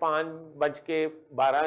5:12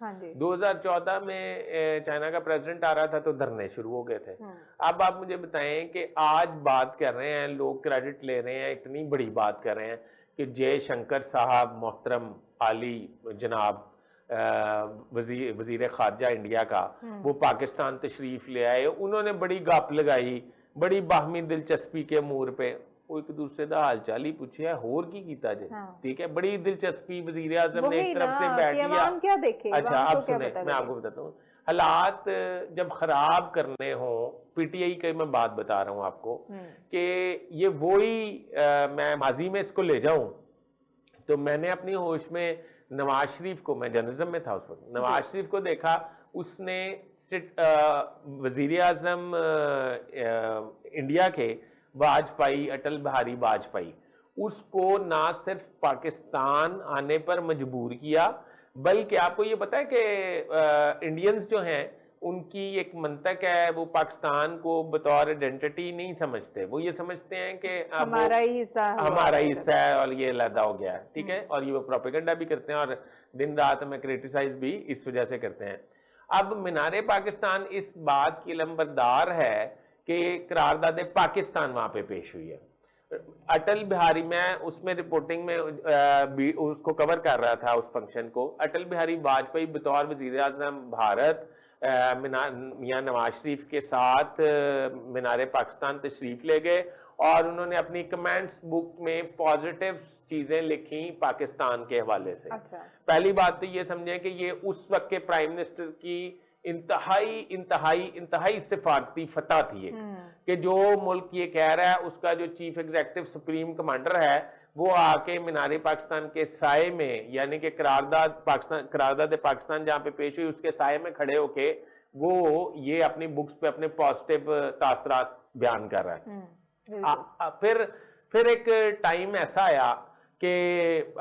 ہیں. 2014 میں چائنا کا پریزیڈنٹ آ رہا تھا تو دھرنے شروع ہو گئے تھے. اب آپ مجھے بتائیں کہ آج بات کر رہے ہیں لوگ، کریڈٹ لے رہے ہیں، اتنی بڑی بات کر رہے ہیں کہ جے شنکر صاحب محترم عالی جناب وزیر خارجہ انڈیا کا، وہ پاکستان تشریف لے آئے. انہوں نے بڑی گپ لگائی، بڑی باہمی دلچسپی کے امور پہ، وہ ایک دوسرے دا حال چال ہی پوچھیا ہور کی کیتا جائے. ٹھیک ہے، بڑی دلچسپی. وزیر اعظم نے ایک طرف سے بیٹھ لیا. اچھا اب سنیں، میں آپ کو بتاتا ہوں حالات جب خراب کرنے ہوں. پی ٹی آئی کی میں بات بتا رہا ہوں آپ کو کہ یہ وہی، میں ماضی میں اس کو لے جاؤں تو میں نے اپنی ہوش میں نواز شریف کو، میں جرنلزم میں تھا اس وقت، نواز شریف کو دیکھا. اس نے وزیر اعظم انڈیا کے واجپئی، اٹل بہاری واجپئی، اس کو نہ صرف پاکستان آنے پر مجبور کیا، بلکہ آپ کو یہ پتا ہے کہ انڈینز جو ہیں ان کی ایک منطق ہے، وہ پاکستان کو بطور آئیڈینٹی نہیں سمجھتے. وہ یہ سمجھتے ہیں کہ ہمارا ہی حصہ ہے اور یہ علیحدہ ہو گیا ہے. ٹھیک ہے، اور یہ وہ پروپیگنڈا بھی کرتے ہیں اور دن رات ہمیں کریٹیسائز بھی اس وجہ سے کرتے ہیں. اب مینار پاکستان اس بات کی علمبردار ہے کہ قرارداد پاکستان وہاں پہ پیش ہوئی ہے. اٹل بہاری، میں اس میں رپورٹنگ میں اس کو کور کر رہا تھا اس فنکشن کو. اٹل بہاری واجپئی بطور وزیر اعظم بھارت میاں نواز شریف کے ساتھ مینار پاکستان تشریف لے گئے اور انہوں نے اپنی کمنٹس بک میں پازیٹیو چیزیں لکھی پاکستان کے حوالے سے. پہلی بات تو یہ سمجھیں کہ یہ اس وقت کے پرائم منسٹر کی انتہائی سفارتی فتح تھی کہ جو ملک یہ کہہ رہا ہے، اس کا جو چیف ایگزیکٹو سپریم کمانڈر ہے وہ آ کے مینار پاکستان کے سائے میں، یعنی کہ قرارداد پاکستان جہاں پہ پیش ہوئی اس کے سائے میں کھڑے ہو کے وہ یہ اپنی بکس پہ اپنے پازیٹیو تاثرات بیان کر رہا ہے. پھر ایک ٹائم ایسا آیا کہ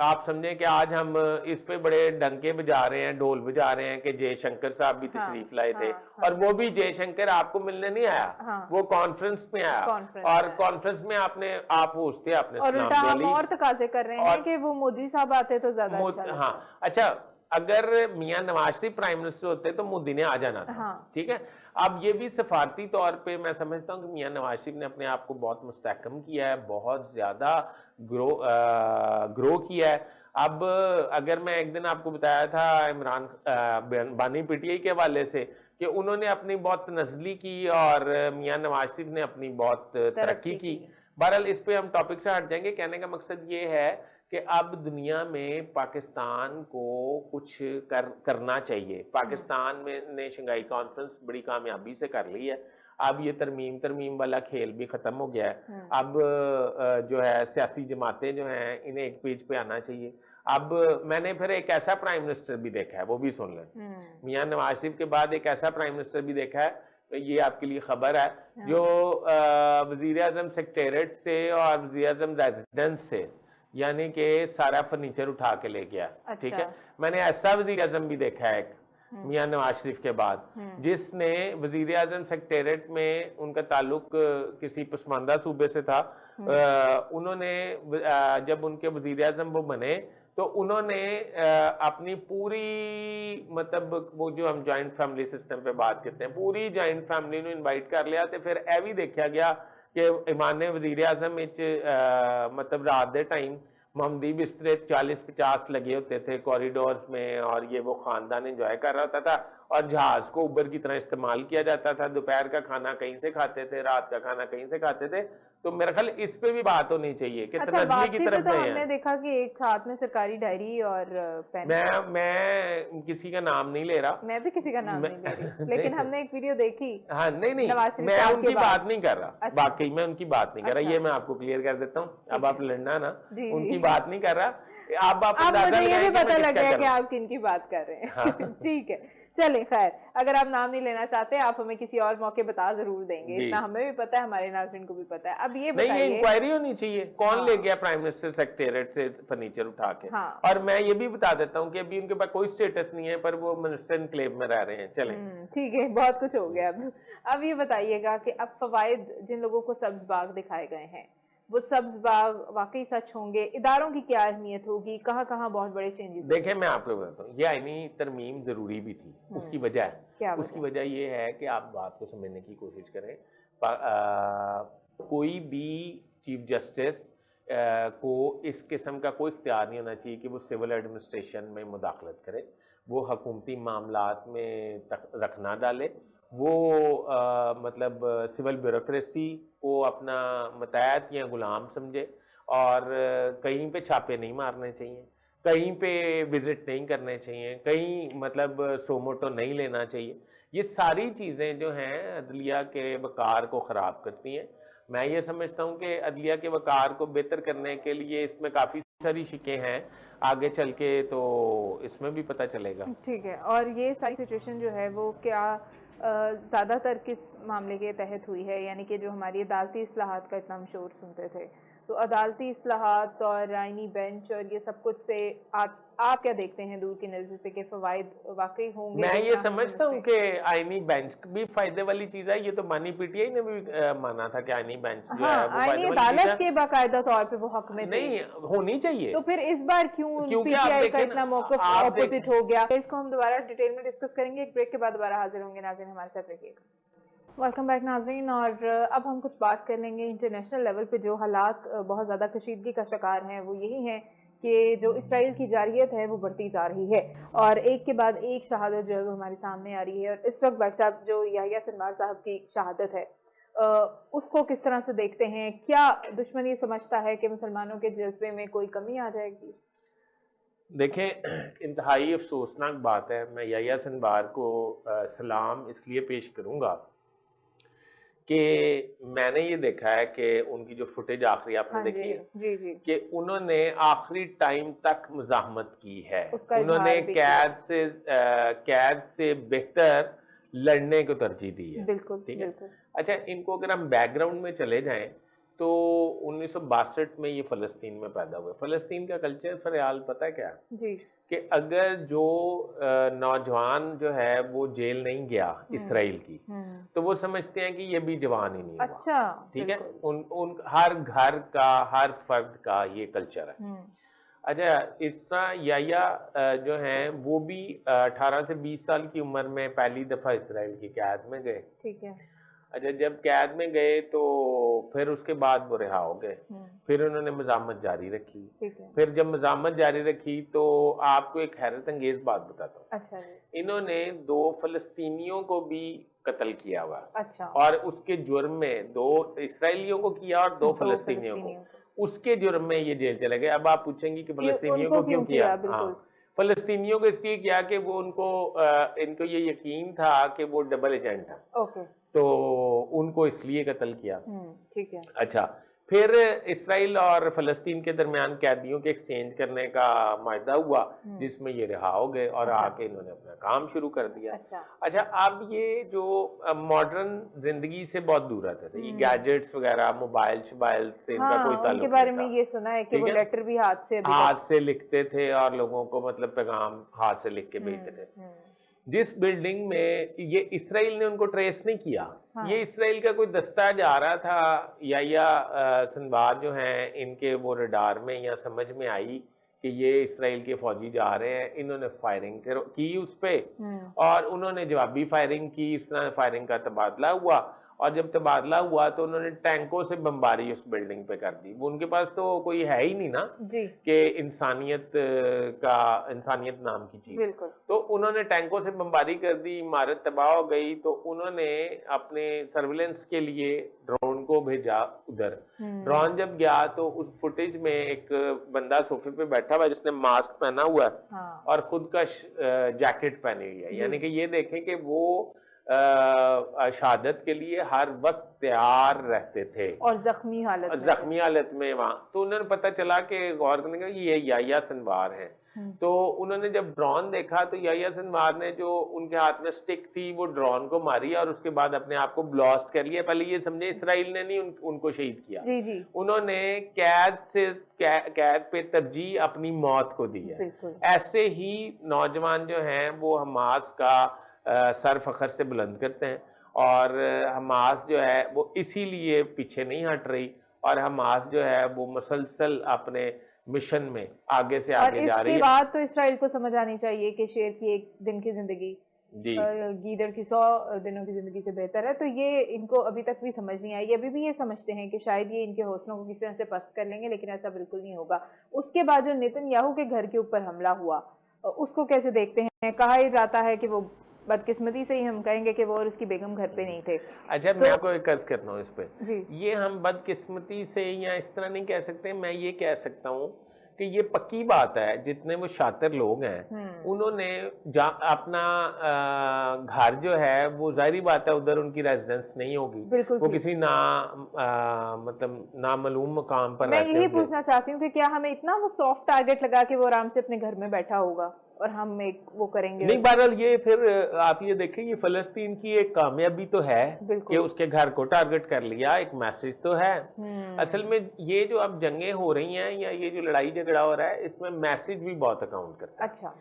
آپ سمجھیں کہ آج ہم اس پہ بڑے ڈنکے بجا رہے ہیں، ڈھول بجا رہے ہیں کہ جے شنکر صاحب بھی تشریف لائے تھے، اور وہ بھی جے شنکر آپ کو ملنے نہیں آیا، وہ کانفرنس میں آیا، اور کانفرنس میں آپ پوچھتے آپ نے سلام دیا. اور تقاضے کر رہے ہیں کہ وہ مودی صاحب آتے تو زیادہ اچھا لگتا. ہاں اچھا، اگر میاں نواز شریف پرائم منسٹر ہوتے تو مودی نے آ جانا تھا. ٹھیک ہے، اب یہ بھی سفارتی طور پہ میں سمجھتا ہوں کہ میاں نواز شریف نے اپنے آپ کو بہت مستحکم کیا ہے، بہت زیادہ گرو کیا ہے. اب اگر میں ایک دن آپ کو بتایا تھا عمران بانی پی ٹی آئی کے حوالے سے کہ انہوں نے اپنی بہت تنزلی کی اور میاں نواز شریف نے اپنی بہت ترقی کی. بہرحال اس پہ ہم ٹاپک سے ہٹ جائیں گے. کہنے کا مقصد یہ ہے کہ اب دنیا میں پاکستان کو کچھ کرنا چاہیے. پاکستان میں نے شنگھائی کانفرنس بڑی کامیابی سے کر لی ہے. اب یہ ترمیم والا کھیل بھی ختم ہو گیا ہے. اب جو ہے سیاسی جماعتیں جو ہیں انہیں ایک پیج پہ آنا چاہیے. اب میں نے پھر ایک ایسا پرائم منسٹر بھی دیکھا ہے، وہ بھی سن لیں. میاں نواز شریف کے بعد ایک ایسا پرائم منسٹر بھی دیکھا ہے، یہ آپ کے لیے خبر ہے، جو وزیر اعظم سیکریٹریٹ سے اور وزیر اعظم ریزیڈنس سے یعنی کہ سارا فرنیچر اٹھا کے لے گیا. ٹھیک ہے، میں نے ایسا وزیر اعظم بھی دیکھا ہے ایک میاں نواز شریف کے بعد، جس نے وزیر اعظم سیکریٹریٹ میں ان کا تعلق کسی پسماندہ صوبے سے تھا. انہوں نے جب ان کے وزیر اعظم وہ بنے تو انہوں نے اپنی پوری مطلب وہ جو ہم جوائنٹ فیملی سسٹم پہ بات کرتے ہیں، پوری جوائنٹ فیملی نو انوائٹ کر لیا. تو پھر اے بھی دیکھا گیا کہ ایمان وزیر اعظم مطلب رات دے ٹائم محمدی بسترے 40-50 لگے ہوتے تھے کوریڈورز میں، اور یہ وہ خاندان انجوائے کر رہا ہوتا تھا، اور جہاز کو اوبر کی طرح استعمال کیا جاتا تھا. دوپہر کا کھانا کہیں سے کھاتے تھے، رات کا کھانا کہیں سے کھاتے تھے. تو میرا خیال اس پہ بھی بات ہونی چاہیے کہ تنزلی کی طرف میں ہم نے دیکھا کہ ایک ساتھ میں سرکاری ڈائری اور پین. میں کسی کا نام نہیں لے رہا، میں بھی کسی کا نام نہیں لے رہی، لیکن ہم نے ایک ویڈیو دیکھی. ہاں نہیں میں ان کی بات نہیں کر رہا، واقعی میں ان کی بات نہیں کر رہا، یہ میں آپ کو کلیئر کر دیتا ہوں. اب آپ لڑنا نا، ان کی بات نہیں کر رہا. اب مجھے یہ بھی پتہ لگ گیا کہ آپ کن کی بات کر رہے ہیں. ٹھیک ہے چلیں، خیر اگر آپ نام نہیں لینا چاہتے آپ ہمیں کسی اور موقع بتا ضرور دیں گے. اتنا ہمیں بھی پتا ہے، ہمارے ناظرین کو بھی پتا ہے. اب یہ بتائیے، نہیں انکوائری ہونی چاہیے کون لے گیا پرائم منسٹر سیکریٹریٹ سے فرنیچر اٹھا کے. اور میں یہ بھی بتا دیتا ہوں کہ ابھی ان کے پاس کوئی سٹیٹس نہیں ہے، پر وہ منسٹر انکلیو میں رہ رہے ہیں. چلیں ٹھیک ہے، بہت کچھ ہو گیا. اب یہ بتائیے گا کہ اب فوائد جن لوگوں کو سبز باغ دکھائے گئے ہیں وہ سبز باغ واقعی سچ ہوں گے؟ اداروں کی کیا اہمیت ہوگی؟ کہاں کہاں بہت بڑے چینجز؟ دیکھیں میں آپ کو بتاتا ہوں، یہ آئینی ترمیم ضروری بھی تھی، اس کی وجہ ہے، کیا اس کی وجہ یہ ہے کہ آپ بات کو سمجھنے کی کوشش کریں، کوئی بھی چیف جسٹس کو اس قسم کا کوئی اختیار نہیں ہونا چاہیے کہ وہ سول ایڈمنسٹریشن میں مداخلت کرے، وہ حکومتی معاملات میں رکھ نہ ڈالے، وہ مطلب سول بیوروکریسی کو اپنا متحد یا غلام سمجھے، اور کہیں پہ چھاپے نہیں مارنے چاہیے، کہیں پہ وزٹ نہیں کرنے چاہیے، کہیں مطلب سوموٹو نہیں لینا چاہیے۔ یہ ساری چیزیں جو ہیں عدلیہ کے وقار کو خراب کرتی ہیں۔ میں یہ سمجھتا ہوں کہ عدلیہ کے وقار کو بہتر کرنے کے لیے اس میں کافی ساری شکیں ہیں، آگے چل کے تو اس میں بھی پتہ چلے گا۔ ٹھیک ہے، اور یہ ساری سچویشن جو ہے وہ کیا زیادہ تر کس معاملے کے تحت ہوئی ہے؟ یعنی کہ جو ہماری عدالتی اصلاحات کا اتنا ہم شور سنتے تھے، تو عدالتی اصلاحات اور آئینی بینچ اور یہ سب کچھ سے آپ کیا دیکھتے ہیں دور کی نظر سے کہ فوائد واقعی ہوں گے؟ میں یہ سمجھتا ہوں کہ آئینی بینچ بھی فائدے والی چیز ہے، یہ تو مانی پی ٹی آئی نے بھی مانا تھا کہ آئینی بینچ جو ہے وہ آئینی عدالت کے باقاعدہ طور پہ وہ حق میں نہیں ہونی چاہیے۔ تو پھر اس بار کیوں پی ٹی آئی کا اتنا موقف اپوزٹ ہو گیا؟ اس کو ہم دوبارہ ڈیٹیل میں ڈسکس کریں گے، ایک بریک کے بعد دوبارہ حاضر ہوں گے۔ ناظرین ہمارے ساتھ رہیے گا۔ ویلکم بیک ناظرین، اور اب ہم کچھ بات کر لیں گے انٹرنیشنل لیول پہ جو حالات بہت زیادہ کشیدگی کا شکار ہیں، وہ یہی ہیں کہ جو اسرائیل کی جارحیت ہے وہ بڑھتی جا رہی ہے، اور ایک کے بعد ایک شہادت جو ہے وہ ہمارے سامنے آ رہی ہے۔ اور اس وقت بھائی صاحب جو یحییٰ سنوار صاحب کی شہادت ہے، اس کو کس طرح سے دیکھتے ہیں؟ کیا دشمن یہ سمجھتا ہے کہ مسلمانوں کے جذبے میں کوئی کمی آ جائے گی؟ دیکھیں انتہائی افسوسناک بات ہے، میں یحییٰ سنوار کو سلام اس لیے پیش کروں گا کہ میں نے یہ دیکھا ہے کہ ان کی جو فوٹیج آخری آپ نے دیکھی ہے کہ انہوں نے آخری ٹائم تک مزاحمت کی ہے، انہوں نے قید سے بہتر لڑنے کو ترجیح دی ہے۔ بالکل ٹھیک ہے، اچھا ان کو اگر ہم بیک گراؤنڈ میں چلے جائیں تو 1962 میں یہ فلسطین میں پیدا ہوئے۔ فلسطین کا کلچر فریال پتہ ہے کیا جی، کہ اگر جو نوجوان جو ہے وہ جیل نہیں گیا اسرائیل کی تو وہ سمجھتے ہیں کہ یہ بھی جوان ہی نہیں ہوا۔ اچھا، ٹھیک ہے، ان ہر گھر کا ہر فرد کا یہ کلچر ہے۔ اچھا اس طرح یحییٰ جو ہیں وہ بھی 18 سے 20 سال کی عمر میں پہلی دفعہ اسرائیل کی قید میں گئے۔ ٹھیک ہے، اچھا جب قید میں گئے تو پھر اس کے بعد وہ رہا ہو گئے، پھر انہوں نے مزاحمت جاری رکھی۔ پھر جب مزاحمت جاری رکھی تو آپ کو ایک حیرت انگیز بات بتاتا ہوں۔ اچھا جی، انہوں نے 2 فلسطینیوں کو بھی قتل کیا ہوا، اچھا، اور اس کے جرم میں 2 اسرائیلیوں کو کیا اور 2 فلسطینیوں کو، اس کے جرم میں یہ جیل چلے گئے۔ اب آپ پوچھیں گی کہ فلسطینیوں کو کیوں کیا؟ ہاں، فلسطینیوں کو اس لیے کیا کہ وہ ان کو یہ یقین تھا کہ وہ ڈبل ایجنٹ ہے، تو ان کو اس لیے قتل کیا۔ ٹھیک ہے، اچھا پھر اسرائیل اور فلسطین کے درمیان قیدیوں کے ایکسچینج کرنے کا معاہدہ ہوا جس میں یہ رہا ہو گئے، اور آ کے انہوں نے اپنا کام شروع کر دیا۔ اچھا اب یہ جو ماڈرن زندگی سے بہت دور رہتے تھے، یہ گیجٹس وغیرہ موبائل سے ان کا کوئی تعلق نہیں تھا۔ ان کے بارے میں یہ سنا ہے کہ وہ لیٹر بھی ہاتھ سے لکھتے تھے اور لوگوں کو مطلب پیغام ہاتھ سے لکھ کے بھیجتے تھے۔ جس بلڈنگ میں یہ اسرائیل نے ان کو ٹریس نہیں کیا، یہ اسرائیل کا کوئی دستہ جا رہا تھا، یحییٰ سنوار جو ہیں ان کے وہ ریڈار میں یا سمجھ میں آئی کہ یہ اسرائیل کے فوجی جا رہے ہیں، انہوں نے فائرنگ کی اس پہ، اور انہوں نے جوابی فائرنگ کی، اس طرح فائرنگ کا تبادلہ ہوا، اور جب تبادلہ ہوا تو انہوں نے ٹینکوں سے بمباری اس بلڈنگ پہ کر دی۔ وہ ان کے پاس تو کوئی ہے ہی نہیں نا کہ انسانیت نام کی چیز، تو انہوں نے ٹینکوں سے بمباری کر دی، عمارت تباہ ہو گئی، تو انہوں نے اپنے سرویلنس کے لیے ڈرون کو بھیجا ادھر۔ ڈرون جب گیا تو اس فوٹیج میں ایک بندہ صوفے پہ بیٹھا ہوا جس نے ماسک پہنا ہوا ہے اور خودکش جیکٹ پہنی ہوئی ہے، یعنی کہ یہ دیکھیں کہ وہ شہادت کے لیے ہر وقت تیار رہتے تھے، اور زخمی حالت میں وہاں۔ تو انہوں نے پتہ چلا کہ غور کرنے کا یہ یحییٰ سنوار ہیں، تو انہوں نے جب ڈرون دیکھا تو یحییٰ سنوار نے جو ان کے ہاتھ میں سٹک تھی وہ ڈرون کو ماری اور اس کے بعد اپنے آپ کو بلاسٹ کر لیا۔ پہلے یہ سمجھے اسرائیل نے نہیں ان کو شہید کیا، انہوں نے قید پہ ترجیح اپنی موت کو دی ہے۔ ایسے ہی نوجوان جو ہیں وہ حماس کا سر فخر سے بلند کرتے ہیں، اور حماس جو ہے وہ اسی لیے پیچھے نہیں ہٹ رہی، اور حماس جو ہے وہ مسلسل اپنے مشن میں آگے سے آگے جا رہی ہے۔ اور اس کے بعد تو اسرائیل کو سمجھ آنی چاہیے کہ شیر کی ایک دن کی زندگی گیدڑ کی 100 دنوں کی زندگی سے بہتر ہے، تو یہ ان کو ابھی تک بھی سمجھ نہیں آئی۔ ابھی بھی یہ سمجھتے ہیں کہ شاید یہ ان کے حوصلوں کو کسی طرح سے پست کر لیں گے، لیکن ایسا بالکل نہیں ہوگا۔ اس کے بعد جو نیتن یاہو کے گھر کے اوپر حملہ ہوا، اس کو کیسے دیکھتے ہیں؟ کہا یہ جاتا ہے کہ وہ بدقسمتی سے ہی ہم کہیں گے کہ وہ اور اس کی بیگم گھر پہ نہیں تھے۔ اچھا، میں آپ کو ایک عرض کرتا ہوں اس پہ، جی یہ ہم بدقسمتی سے یا اس طرح نہیں کہہ سکتے، میں یہ کہہ سکتا ہوں کہ یہ پکی بات ہے، جتنے وہ شاطر لوگ ہیں انہوں نے اپنا گھر جو ہے وہ ظاہری بات ہے ادھر ان کی ریزیڈنس نہیں ہوگی، وہ کسی مطلب نامعلوم مقام پر رہتے ہیں۔ میں یہی پوچھنا چاہتی ہوں کہ کیا ہمیں اتنا وہ سافٹ ٹارگٹ لگا کہ وہ آرام سے اپنے گھر میں بیٹھا ہوگا اور ہم ایک وہ کریں گے؟ نہیں، بہرحال یہ پھر آپ یہ دیکھیں، یہ فلسطین کی ایک کامیابی تو ہے کہ اس کے گھر کو ٹارگٹ کر لیا، ایک میسج تو ہے۔ اصل میں یہ جو اب جنگیں ہو رہی ہیں یا یہ جو لڑائی جھگڑا ہو رہا ہے، اس میں میسج بھی بہت اکاؤنٹ کرتا ہے۔ اچھا،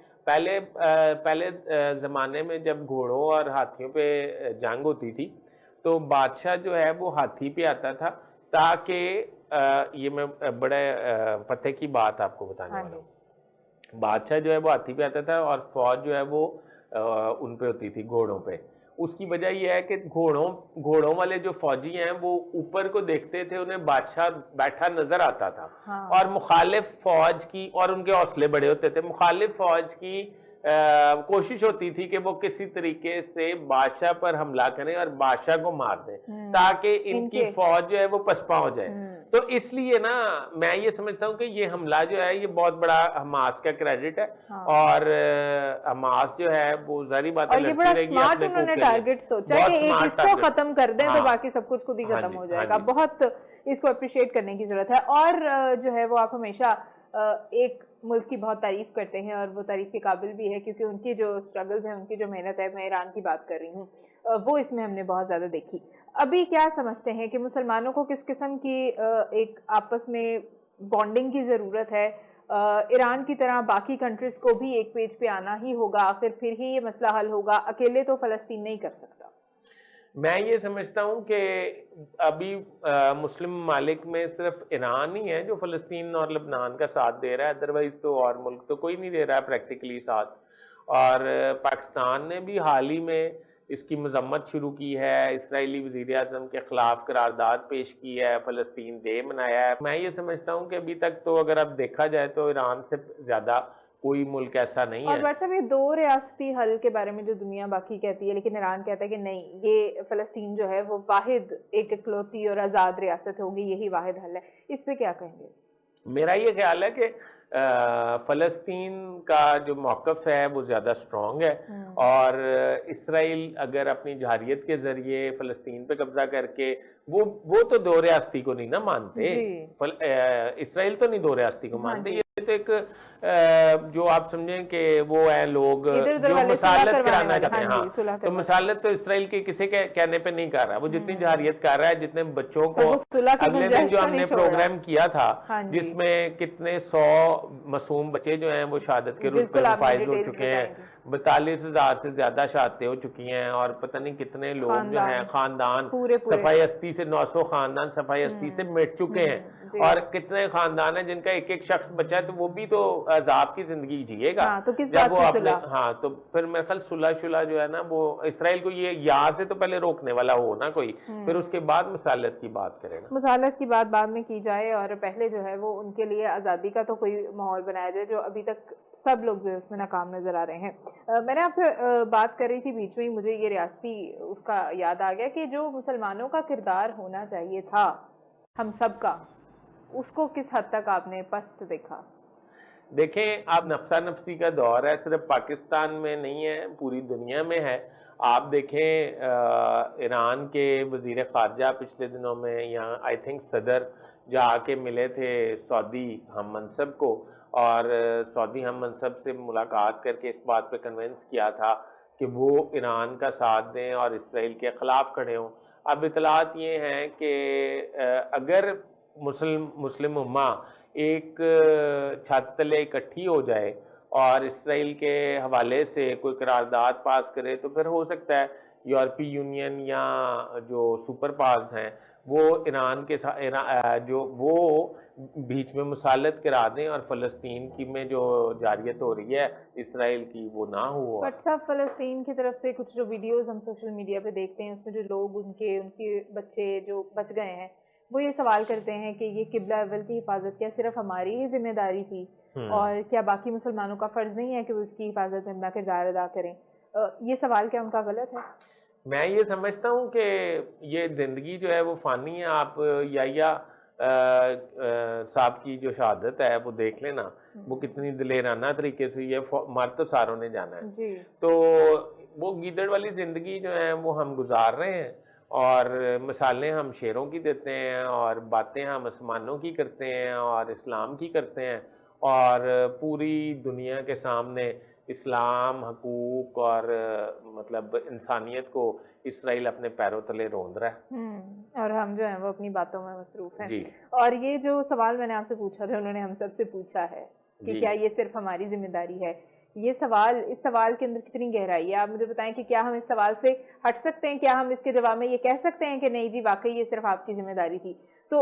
پہلے زمانے میں جب گھوڑوں اور ہاتھیوں پہ جنگ ہوتی تھی تو بادشاہ جو ہے وہ ہاتھی پہ آتا تھا تاکہ یہ میں بڑے پتے کی بات آپ کو بتانے والا ہوں، بادشاہ جو ہے وہ ہاتھی پہ آتا تھا اور فوج جو ہے وہ ان پہ ہوتی تھی، گھوڑوں پہ۔ اس کی وجہ یہ ہے کہ گھوڑوں والے جو فوجی ہیں وہ اوپر کو دیکھتے تھے، انہیں بادشاہ بیٹھا نظر آتا تھا، اور مخالف فوج کی، اور ان کے حوصلے بڑے ہوتے تھے، مخالف فوج کی کوشش ہوتی تھی کہ وہ کسی طریقے سے بادشاہ پر حملہ کریں اور بادشاہ کو مار دیں تاکہ ان کی فوج جو ہے وہ پسپا ہو جائے۔ تو اس لیے نا میں یہ سمجھتا ہوں کہ یہ حملہ جو ہے یہ بہت بڑا حماس کا کریڈٹ ہے، اور حماس جو ہے وہ ظاہری بات ہے لڑتی رہے گی اپنے انہوں نے ٹارگٹ سوچا کہ ایک اس کو ختم کر دیں تو باقی سب کچھ خود ہی ختم ہو جائے گا۔ بہت اس کو اپریشیٹ کرنے کی ضرورت ہے، اور جو ہے وہ آپ ہمیشہ ایک ملک کی بہت تعریف کرتے ہیں اور وہ تعریف کے قابل بھی ہے، کیونکہ ان کی جو اسٹرگلز ہیں، ان کی جو محنت ہے، میں ایران کی بات کر رہی ہوں، وہ اس میں ہم نے بہت زیادہ دیکھی۔ ابھی کیا سمجھتے ہیں کہ مسلمانوں کو کس قسم کی ایک آپس میں بانڈنگ کی ضرورت ہے؟ ایران کی طرح باقی کنٹریز کو بھی ایک پیج پہ آنا ہی ہوگا، آخر پھر ہی یہ مسئلہ حل ہوگا، اکیلے تو فلسطین نہیں کر سکتا۔ میں یہ سمجھتا ہوں کہ ابھی مسلم ممالک میں صرف ایران ہی ہے جو فلسطین اور لبنان کا ساتھ دے رہا ہے، ادروائز تو اور ملک تو کوئی نہیں دے رہا ہے پریکٹیکلی ساتھ۔ اور پاکستان نے بھی حال ہی میں اس کی مذمت شروع کی ہے، اسرائیلی وزیر اعظم کے خلاف قرارداد پیش کی ہے، فلسطین ڈے منایا ہے۔ میں یہ سمجھتا ہوں کہ ابھی تک تو اگر اب دیکھا جائے تو ایران سے زیادہ کوئی ملک ایسا نہیں ہے۔ اور ڈاکٹر صاحب، یہ 2 ریاستی حل کے بارے میں جو دنیا باقی کہتی ہے، لیکن ایران کہتا ہے کہ نہیں، یہ فلسطین جو ہے وہ واحد ایک اکلوتی اور آزاد ریاست ہوگی، یہی واحد حل ہے، اس پہ کیا کہیں گے؟ میرا یہ خیال ہے کہ فلسطین کا جو موقف ہے وہ زیادہ اسٹرانگ ہے، اور اسرائیل اگر اپنی جارحیت کے ذریعے فلسطین پہ قبضہ کر کے وہ تو 2 ریاستی کو نہیں نا مانتے، اسرائیل تو نہیں 2 ریاستی کو مانتے، یہ تو ایک جو آپ سمجھیں کہ وہ ہیں لوگ جو مسالت کرانا چاہتے ہیں۔ ہاں، تو مسالت تو اسرائیل کے کسی کہنے پہ نہیں کر رہا، وہ جتنی جارحیت کر رہا ہے، جتنے بچوں کو اگلے دن جو ہم نے پروگرام کیا تھا جس میں کتنے 100 معصوم بچے جو ہیں وہ شہادت کے رتبے میں فائز ہو چکے ہیں، 42,000 سے زیادہ شہادتیں ہو چکی ہیں، اور پتہ نہیں کتنے لوگ جو ہیں خاندان صفائی ہستی سے 900 خاندان صفائی ہستی سے مٹ چکے ہیں، اور کتنے خاندان ہیں جن کا ایک ایک شخص بچہ ہے، تو وہ بھی تو عذاب کی زندگی جیے گا جب وہ اپنے۔ ہاں، تو پھر میرے خیال صلح جو ہے نا وہ اسرائیل کو یہ یہاں سے تو پہلے روکنے والا ہو نا کوئی، پھر اس کے بعد مسالت کی بات کرے نا، مسالت کی بات بعد میں کی جائے، اور پہلے جو ہے وہ ان کے لیے آزادی کا تو کوئی ماحول بنایا جائے، جو ابھی تک سب لوگ جو ہے اس میں ناکام نظر آ رہے ہیں۔ میں نے آپ سے بات کر رہی تھی بیچ میں ہی، مجھے یہ ریاستی اس کا یاد آ گیا کہ جو مسلمانوں کا کردار ہونا چاہیے تھا ہم سب کا، اس کو کس حد تک آپ نے پست دیکھا؟ دیکھیں، آپ نفسا نفسی کا دور ہے، صرف پاکستان میں نہیں ہے، پوری دنیا میں ہے۔ آپ دیکھیں ایران کے وزیر خارجہ پچھلے دنوں میں یہاں آئی تھنک صدر جا کے ملے تھے سعودی ہم منصب کو، اور سعودی ہم منصب سے ملاقات کر کے اس بات پہ کنونس کیا تھا کہ وہ ایران کا ساتھ دیں اور اسرائیل کے خلاف کھڑے ہوں۔ اب اطلاعات یہ ہیں کہ اگر مسلم امہ ایک چھت تلے اکٹھی ہو جائے اور اسرائیل کے حوالے سے کوئی قرارداد پاس کرے، تو پھر ہو سکتا ہے یورپی یونین یا جو سپر پاورز ہیں وہ ایران کے ساتھ جو وہ بیچ میں مسالت کرا دیں اور فلسطین کی میں جو جاریت ہو رہی ہے اسرائیل کی وہ نہ ہو. بٹ صاحب فلسطین کی طرف سے کچھ جو ویڈیوز ہم سوشل میڈیا پہ دیکھتے ہیں اس میں جو لوگ ان کے بچے جو بچ گئے ہیں وہ یہ سوال کرتے ہیں کہ یہ قبلہ اول کی حفاظت کیا صرف ہماری ہی ذمہ داری تھی اور کیا باقی مسلمانوں کا فرض نہیں ہے کہ وہ اس کی حفاظت میں اپنا کردار ادا کریں؟ یہ سوال کیا ان کا غلط ہے؟ میں یہ سمجھتا ہوں کہ یہ زندگی جو ہے وہ فانی ہے. آپ یا صاحب کی جو شہادت ہے وہ دیکھ لینا, وہ کتنی دلیرانہ طریقے سے, یہ مر تو ساروں نے جانا ہے, تو وہ گیدڑ والی زندگی جو ہے وہ ہم گزار رہے ہیں, اور مثالیں ہم شیروں کی دیتے ہیں اور باتیں ہم آسمانوں کی کرتے ہیں اور اسلام کی کرتے ہیں, اور پوری دنیا کے سامنے اسلام, حقوق اور مطلب انسانیت کو اسرائیل اپنے پیروں تلے روند رہا ہے, اور ہم جو ہیں وہ اپنی باتوں میں مصروف ہیں. اور یہ جو سوال میں نے آپ سے پوچھا تھا انہوں نے ہم سب سے پوچھا ہے کہ کیا یہ صرف ہماری ذمہ داری ہے, یہ سوال, اس سوال کے اندر کتنی گہرائی ہے؟ آپ مجھے بتائیں کہ کیا ہم اس سوال سے ہٹ سکتے ہیں؟ کیا ہم اس کے جواب میں یہ کہہ سکتے ہیں کہ نہیں جی واقعی یہ صرف آپ کی ذمہ داری تھی؟ تو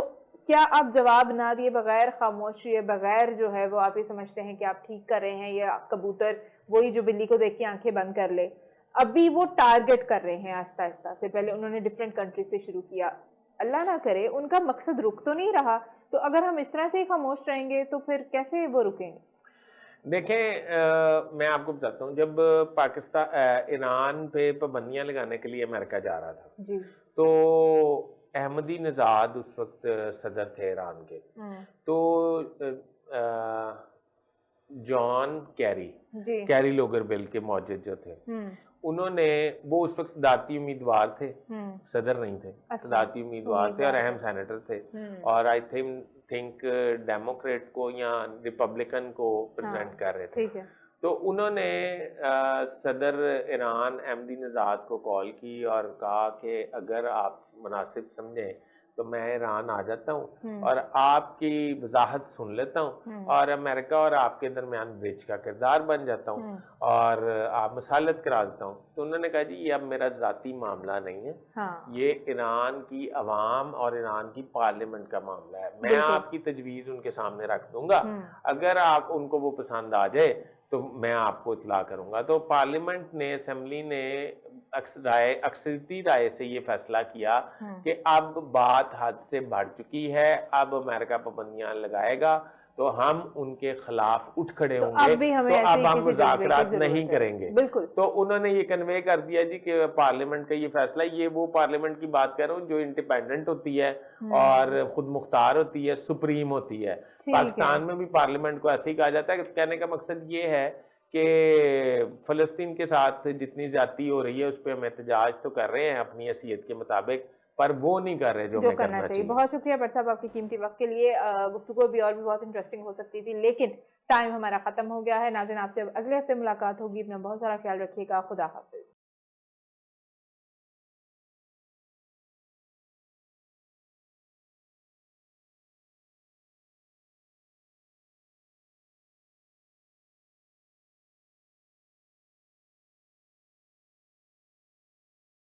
کیا آپ جواب نہ دیے بغیر, خاموشی بغیر جو ہے وہ آپ یہ سمجھتے ہیں کہ آپ ٹھیک کر رہے ہیں, یا کبوتر وہی جو بلی کو دیکھ کے آنکھیں بند کر لے؟ ابھی وہ ٹارگٹ کر رہے ہیں آہستہ آہستہ سے, پہلے انہوں نے ڈفرینٹ کنٹری سے شروع کیا, اللہ نہ کرے ان کا مقصد رک تو نہیں رہا, تو اگر ہم اس طرح سے ہی خاموش رہیں گے تو پھر کیسے وہ رکیں گے؟ دیکھیں میں آپ کو بتاتا ہوں, جب پاکستان ایران پہ پابندیاں لگانے کے لیے امریکہ جا رہا تھا تو احمدی نژاد اس وقت صدر تھے ایران کے, تو جان کیری لوگر بل کے موجد جو تھے انہوں نے, وہ اس وقت صدارتی امیدوار تھے, صدر نہیں تھے, صدارتی امیدوار تھے اور اہم سینیٹر تھے, اور آئی تھنک ڈیموکریٹ کو یا ریپبلکن کو پریزنٹ کر رہے تھے. تو انہوں نے صدر ایران احمدی نژاد کو کال کی اور کہا کہ اگر آپ مناسب سمجھیں تو میں ایران آ جاتا ہوں اور آپ کی وضاحت سن لیتا ہوں اور امریکہ اور آپ کے درمیان برج کا کردار بن جاتا ہوں اور آپ مسالت کرا دیتا ہوں. تو انہوں نے کہا جی یہ اب میرا ذاتی معاملہ نہیں ہے, یہ ایران کی عوام اور ایران کی پارلیمنٹ کا معاملہ ہے, میں آپ کی تجویز ان کے سامنے رکھ دوں گا, اگر آپ ان کو وہ پسند آ جائے تو میں آپ کو اطلاع کروں گا. تو پارلیمنٹ نے, اسمبلی نے اکثریتی رائے سے یہ فیصلہ کیا کہ اب بات حد سے بڑھ چکی ہے, اب امریکہ پابندیاں لگائے گا تو ہم ان کے خلاف اٹھ کھڑے ہوں گے, تو اب ہم مذاکرات نہیں کریں گے. تو انہوں نے یہ کنوے کر دیا جی کہ پارلیمنٹ کا یہ فیصلہ, یہ وہ پارلیمنٹ کی بات کر رہا ہوں جو انڈیپینڈنٹ ہوتی ہے اور خود مختار ہوتی ہے, سپریم ہوتی ہے. پاکستان میں بھی پارلیمنٹ کو ایسے ہی کہا جاتا ہے. کہنے کا مقصد یہ ہے کہ فلسطین کے ساتھ جتنی زیادتی ہو رہی ہے اس پہ ہم احتجاج تو کر رہے ہیں اپنی حیثیت کے مطابق, پر وہ نہیں کر رہے جو ہمیں کرنا چاہیے. بہت شکریہ بٹ صاحب آپ کی قیمتی وقت کے لیے. گفتگو بھی اور بھی بہت انٹرسٹنگ ہو سکتی تھی لیکن ٹائم ہمارا ختم ہو گیا ہے. ناظرین آپ سے اگلے ہفتے ملاقات ہوگی, اپنا بہت سارا خیال رکھیے گا. خدا حافظ.